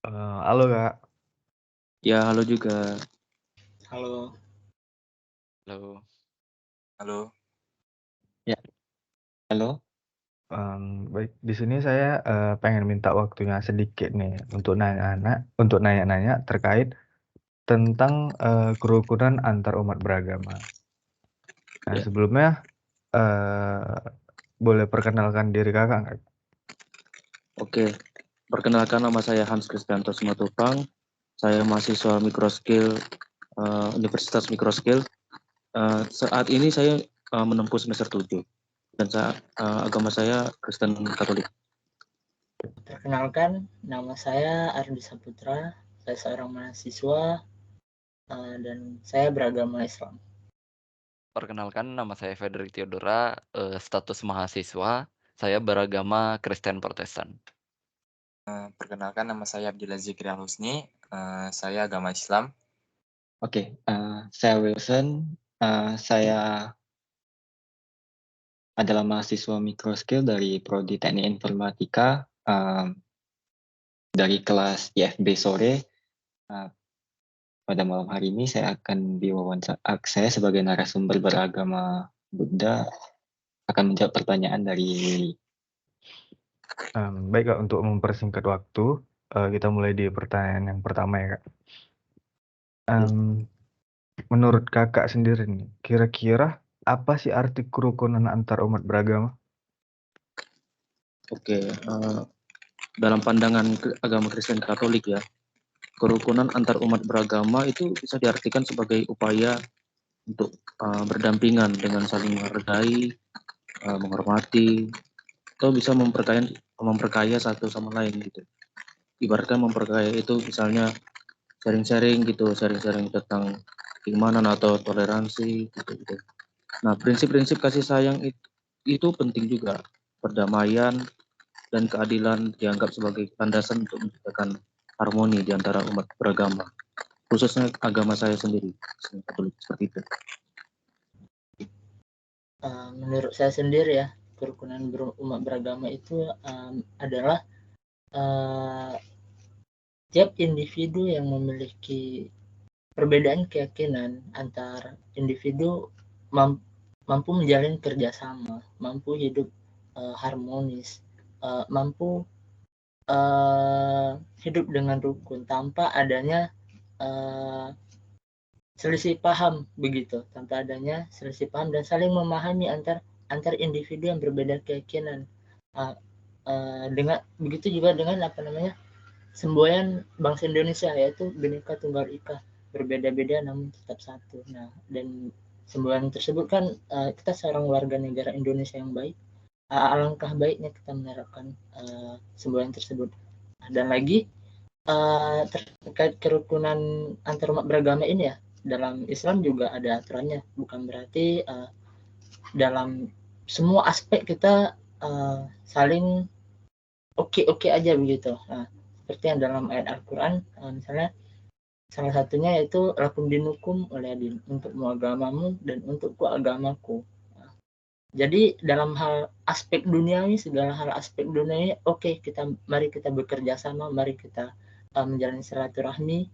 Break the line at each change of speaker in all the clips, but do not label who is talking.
Halo Kak.
Ya, halo juga.
Halo.
Halo.
Halo. Ya, halo.
Baik, di sini saya, pengen minta waktunya sedikit nih untuk nanya-nanya terkait tentang, kerukunan antar umat beragama. Nah,
Ya.
sebelumnya, boleh perkenalkan diri Kakak nggak?
Oke, perkenalkan nama saya Hans Kristianto Simatupang. Saya mahasiswa Microskill, Universitas Microskill. Saat ini saya menempuh semester 7 dan agama saya Kristen Katolik.
Perkenalkan, nama saya Ardi Saputra. Saya seorang mahasiswa dan saya beragama Islam.
Perkenalkan nama saya Frederick Theodora, status mahasiswa, saya beragama Kristen Protestan.
Perkenalkan nama saya Abdillah Zikri Al-Husni, saya agama Islam.
Oke, saya Wilson, saya adalah mahasiswa Microskill dari Prodi Teknik Informatika, dari kelas IFB sore. Pada malam hari ini saya akan saya sebagai narasumber beragama Buddha akan menjawab pertanyaan dari Willy.
Baik Kak, untuk mempersingkat waktu, kita mulai di pertanyaan yang pertama ya Kak. Menurut Kakak sendiri nih, kira-kira apa sih arti kerukunan antar umat beragama?
Oke, dalam pandangan agama Kristen Katolik ya, kerukunan antar umat beragama itu bisa diartikan sebagai upaya untuk berdampingan dengan saling menghargai, menghormati, atau bisa memperkaya satu sama lain gitu. Ibaratkan memperkaya itu misalnya sharing-sharing tentang keimanan atau toleransi gitu. Nah, prinsip-prinsip kasih sayang itu penting juga. Perdamaian dan keadilan dianggap sebagai landasan untuk menciptakan harmoni di antara umat beragama. Khususnya agama saya sendiri, Katolik, seperti itu.
Menurut saya sendiri ya, kerukunan umat beragama itu adalah tiap individu yang memiliki perbedaan keyakinan antar individu mampu menjalin kerjasama, mampu hidup harmonis, mampu hidup dengan rukun tanpa adanya selisih paham begitu, tanpa adanya selisih paham dan saling memahami antar individu yang berbeda keyakinan. Dengan begitu juga dengan semboyan bangsa Indonesia, yaitu Bhinneka Tunggal Ika, berbeda-beda namun tetap satu. Nah, dan semboyan tersebut kan kita seorang warga negara Indonesia yang baik, alangkah baiknya kita menerapkan semboyan tersebut. Dan lagi terkait kerukunan antar umat beragama ini ya, dalam Islam juga ada aturannya, bukan berarti dalam semua aspek kita saling oke aja begitu. Nah, seperti yang dalam ayat Al-Quran, misalnya salah satunya yaitu lakum dinukum oleh din, untukmu agamamu dan untukku agamaku. Nah, jadi dalam hal aspek duniawi, segala hal aspek duniawi, oke, mari kita bekerja sama, mari kita menjalani silaturahmi,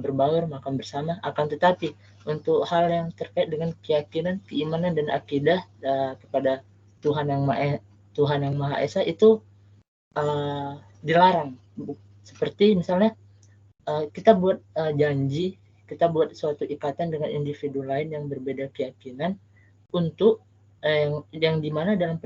berbaur, makan bersama. Akan tetapi untuk hal yang terkait dengan keyakinan, keimanan dan akidah kepada Tuhan yang Maha Esa itu dilarang. Seperti misalnya kita buat janji, kita buat suatu ikatan dengan individu lain yang berbeda keyakinan untuk yang dimana dalam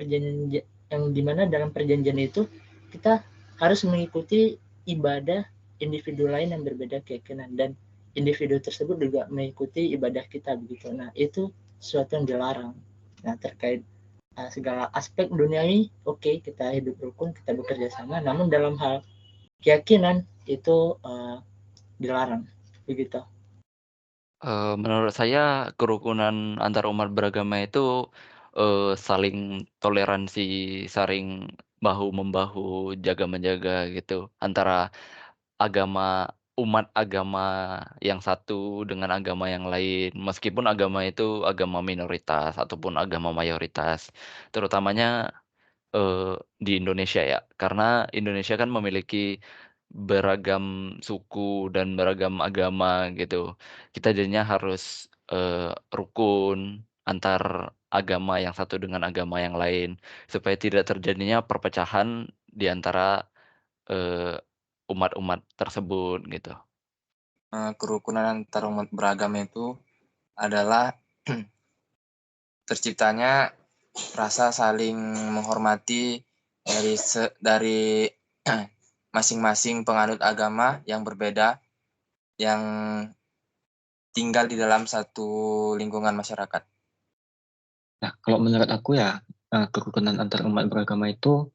perjanjian itu kita harus mengikuti ibadah individu lain yang berbeda keyakinan, dan individu tersebut juga mengikuti ibadah kita begitu. Nah, itu sesuatu yang dilarang. Nah, terkait segala aspek duniawi, oke, kita hidup rukun, kita bekerja sama, namun dalam hal keyakinan itu dilarang begitu.
Menurut saya kerukunan antar umat beragama itu saling toleransi, saling bahu-membahu, jaga-menjaga gitu antara umat agama yang satu dengan agama yang lain, meskipun agama itu agama minoritas ataupun agama mayoritas. Terutamanya di Indonesia ya, karena Indonesia kan memiliki beragam suku dan beragam agama gitu. Kita jadinya harus, rukun antar agama yang satu dengan agama yang lain, supaya tidak terjadinya perpecahan di antara, eee, umat-umat tersebut gitu.
Kerukunan antar umat beragama itu adalah terciptanya rasa saling menghormati dari masing-masing penganut agama yang berbeda, yang tinggal di dalam satu lingkungan masyarakat.
Nah, kalau menurut aku ya, kerukunan antar umat beragama itu,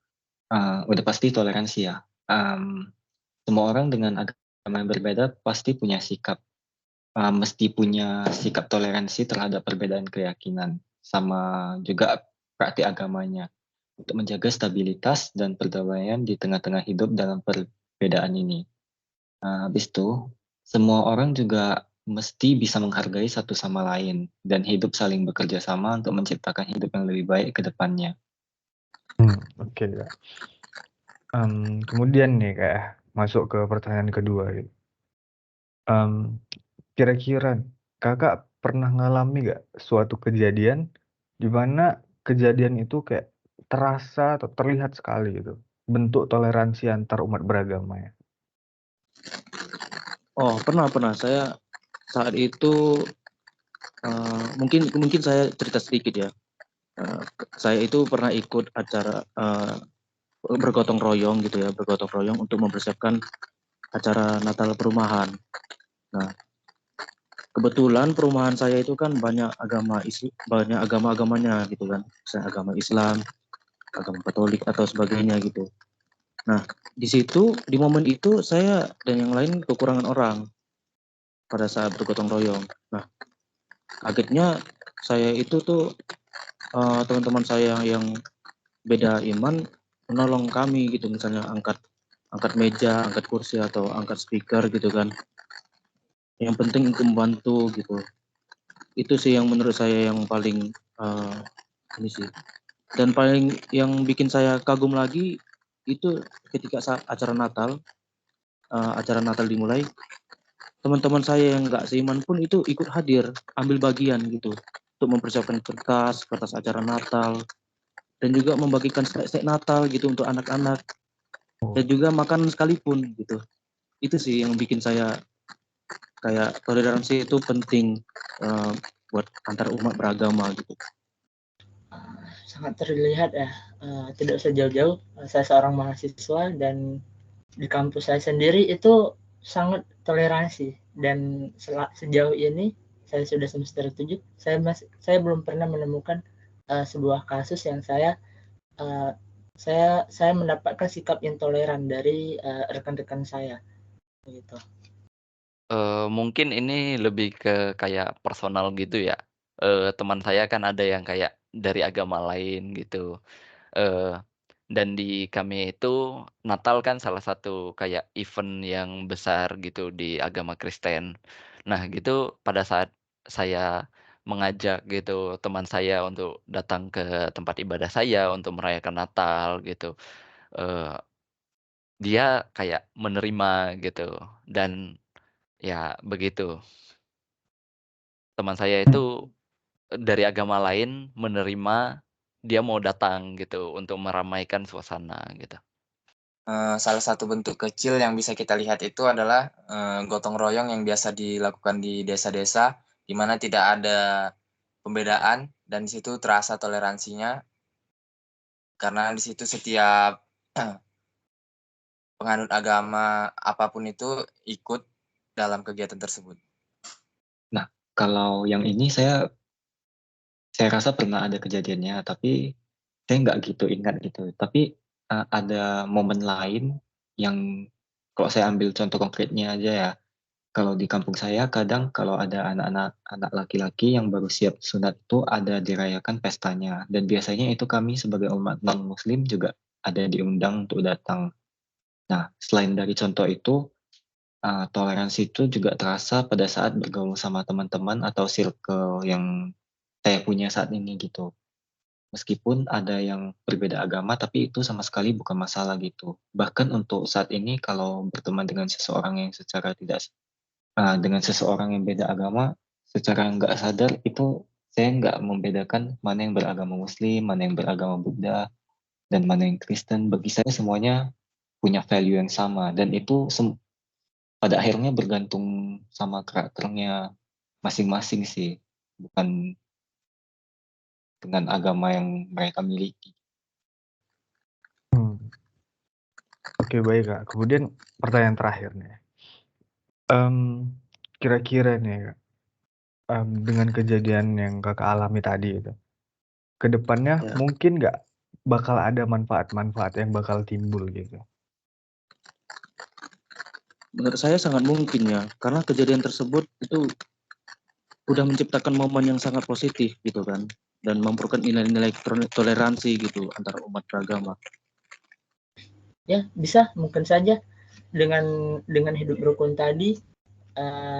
udah pasti toleransi ya. Semua orang dengan agama yang berbeda pasti punya sikap, mesti punya sikap toleransi terhadap perbedaan keyakinan, sama juga praktik agamanya, untuk menjaga stabilitas dan perdamaian di tengah-tengah hidup dalam perbedaan ini. Habis itu, semua orang juga mesti bisa menghargai satu sama lain dan hidup saling bekerja sama untuk menciptakan hidup yang lebih baik ke depannya.
Oke, Kak. Kemudian nih, Kak, ya, masuk ke pertanyaan kedua gitu. Kira-kira Kakak pernah ngalami nggak suatu kejadian di mana kejadian itu kayak terasa atau terlihat sekali gitu, bentuk toleransi antar umat beragama ya?
Oh, pernah. Saya saat itu, mungkin saya cerita sedikit ya. Saya itu pernah ikut acara, bergotong royong gitu ya, bergotong royong untuk mempersiapkan acara Natal perumahan. Nah, kebetulan perumahan saya itu kan banyak agama-agamanya gitu kan, misalnya agama Islam, agama Katolik atau sebagainya gitu. Nah, di situ di momen itu saya dan yang lain kekurangan orang pada saat bergotong royong. Nah, kagetnya saya itu tuh, teman-teman saya yang beda iman menolong kami gitu, misalnya angkat meja, angkat kursi atau angkat speaker gitu kan. Yang penting untuk membantu gitu. Itu sih yang menurut saya yang paling, ini sih. Dan paling yang bikin saya kagum lagi itu ketika saat acara Natal dimulai, teman-teman saya yang nggak seiman pun itu ikut hadir, ambil bagian gitu untuk mempersiapkan kertas acara Natal dan juga membagikan snack-snack Natal gitu untuk anak-anak dan juga makanan sekalipun gitu. Itu sih yang bikin saya kayak toleransi itu penting, buat antar umat beragama gitu.
Sangat terlihat ya, tidak usah jauh-jauh, saya seorang mahasiswa dan di kampus saya sendiri itu sangat toleransi dan sejauh ini saya sudah semester 7, saya belum pernah menemukan sebuah kasus yang saya mendapatkan sikap intoleran dari rekan-rekan saya gitu.
Mungkin ini lebih ke kayak personal gitu ya. Teman saya kan ada yang kayak dari agama lain gitu, eee, dan di kami itu Natal kan salah satu kayak event yang besar gitu di agama Kristen. Nah gitu pada saat saya mengajak gitu teman saya untuk datang ke tempat ibadah saya untuk merayakan Natal gitu, eee, dia kayak menerima gitu dan ya begitu. Teman saya itu dari agama lain menerima, dia mau datang gitu untuk meramaikan suasana gitu.
Salah satu bentuk kecil yang bisa kita lihat itu adalah, gotong royong yang biasa dilakukan di desa-desa, di mana tidak ada pembedaan dan di situ terasa toleransinya, karena di situ setiap penganut agama apapun itu ikut dalam kegiatan tersebut.
Nah, kalau yang ini saya rasa pernah ada kejadiannya, tapi saya nggak gitu ingat gitu. Tapi, ada momen lain yang kalau saya ambil contoh konkretnya aja ya, kalau di kampung saya kadang kalau ada anak laki-laki yang baru siap sunat itu ada dirayakan pestanya, dan biasanya itu kami sebagai umat non-muslim juga ada diundang untuk datang. Nah, selain dari contoh itu, toleransi itu juga terasa pada saat bergaul sama teman-teman atau circle yang saya punya saat ini gitu. meskipun ada yang berbeda agama, tapi itu sama sekali bukan masalah gitu. Bahkan untuk saat ini kalau berteman dengan seseorang yang dengan seseorang yang beda agama, secara nggak sadar itu saya nggak membedakan mana yang beragama Muslim, mana yang beragama Buddha, dan mana yang Kristen. Bagi saya semuanya punya value yang sama, dan itu pada akhirnya bergantung sama karakternya masing-masing sih, bukan dengan agama yang mereka miliki.
Oke, baik Kak. Kemudian pertanyaan terakhir nih. Kira-kira nih Kak, dengan kejadian yang Kakak alami tadi itu, ke depannya
Ya.
mungkin nggak bakal ada manfaat-manfaat yang bakal timbul gitu?
Menurut saya sangat mungkin ya, karena kejadian tersebut itu udah menciptakan momen yang sangat positif gitu kan, dan memperkuat nilai-nilai toleransi gitu antara umat beragama.
Ya, bisa mungkin saja dengan hidup rukun tadi,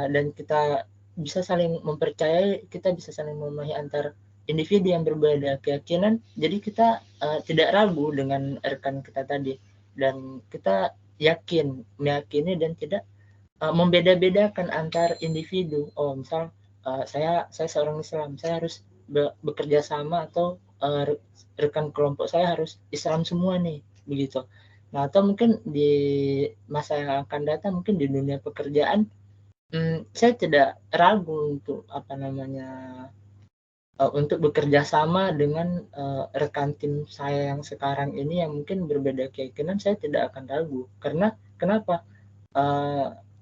dan kita bisa saling mempercayai, kita bisa saling memahami antar individu yang berbeda keyakinan. Jadi kita tidak ragu dengan rekan kita tadi, dan kita meyakini dan tidak membeda-bedakan antar individu. Oh, misal saya seorang Islam, saya harus bekerja sama, atau rekan kelompok saya harus Islam semua nih, begitu. Nah, atau mungkin di masa yang akan datang, mungkin di dunia pekerjaan, saya tidak ragu untuk untuk bekerja sama dengan rekan tim saya yang sekarang ini yang mungkin berbeda keyakinan. Saya tidak akan ragu, karena kenapa?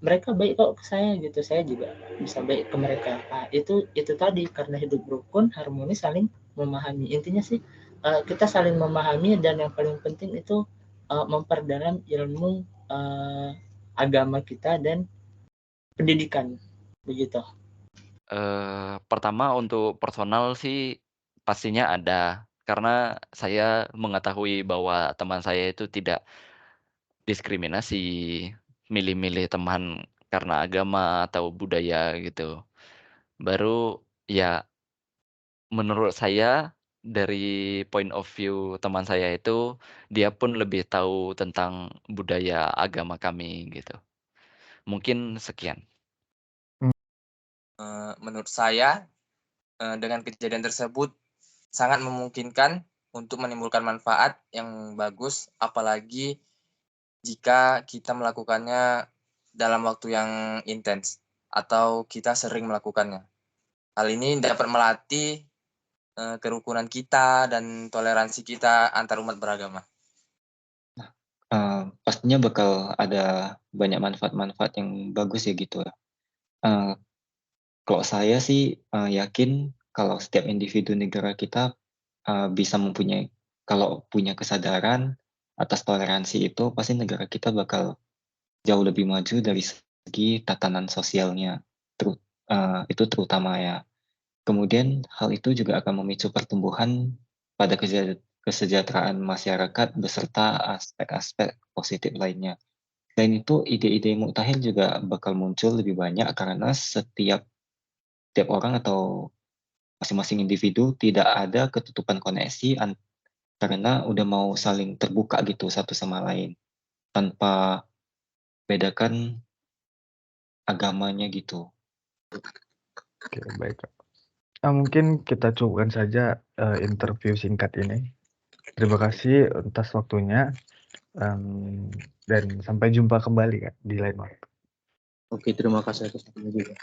Mereka baik kok ke saya gitu, saya juga bisa baik ke mereka. Nah, itu tadi, karena hidup rukun, harmoni, saling memahami. Intinya sih kita saling memahami, dan yang paling penting itu memperdalam ilmu agama kita dan pendidikan, begitu.
Pertama untuk personal sih pastinya ada, karena saya mengetahui bahwa teman saya itu tidak diskriminasi, milih-milih teman karena agama atau budaya gitu. Baru ya menurut saya dari point of view teman saya itu, dia pun lebih tahu tentang budaya agama kami gitu. Mungkin sekian.
Menurut saya, dengan kejadian tersebut sangat memungkinkan untuk menimbulkan manfaat yang bagus, apalagi jika kita melakukannya dalam waktu yang intens atau kita sering melakukannya. Hal ini dapat melatih kerukunan kita dan toleransi kita antar umat beragama.
Pastinya bakal ada banyak manfaat-manfaat yang bagus ya gitu ya. Kalau saya sih yakin kalau setiap individu negara kita bisa kalau punya kesadaran atas toleransi itu, pasti negara kita bakal jauh lebih maju dari segi tatanan sosialnya, itu terutama ya. Kemudian hal itu juga akan memicu pertumbuhan pada kesejahteraan masyarakat beserta aspek-aspek positif lainnya. Selain itu, ide-ide mutakhir juga bakal muncul lebih banyak karena setiap orang atau masing-masing individu tidak ada ketutupan koneksi karena udah mau saling terbuka gitu satu sama lain, tanpa bedakan agamanya gitu.
Oke, baik Kak. Mungkin kita cukupkan saja interview singkat ini. Terima kasih atas waktunya, dan sampai jumpa kembali Kak di lain waktu.
Oke, terima kasih atas waktunya juga.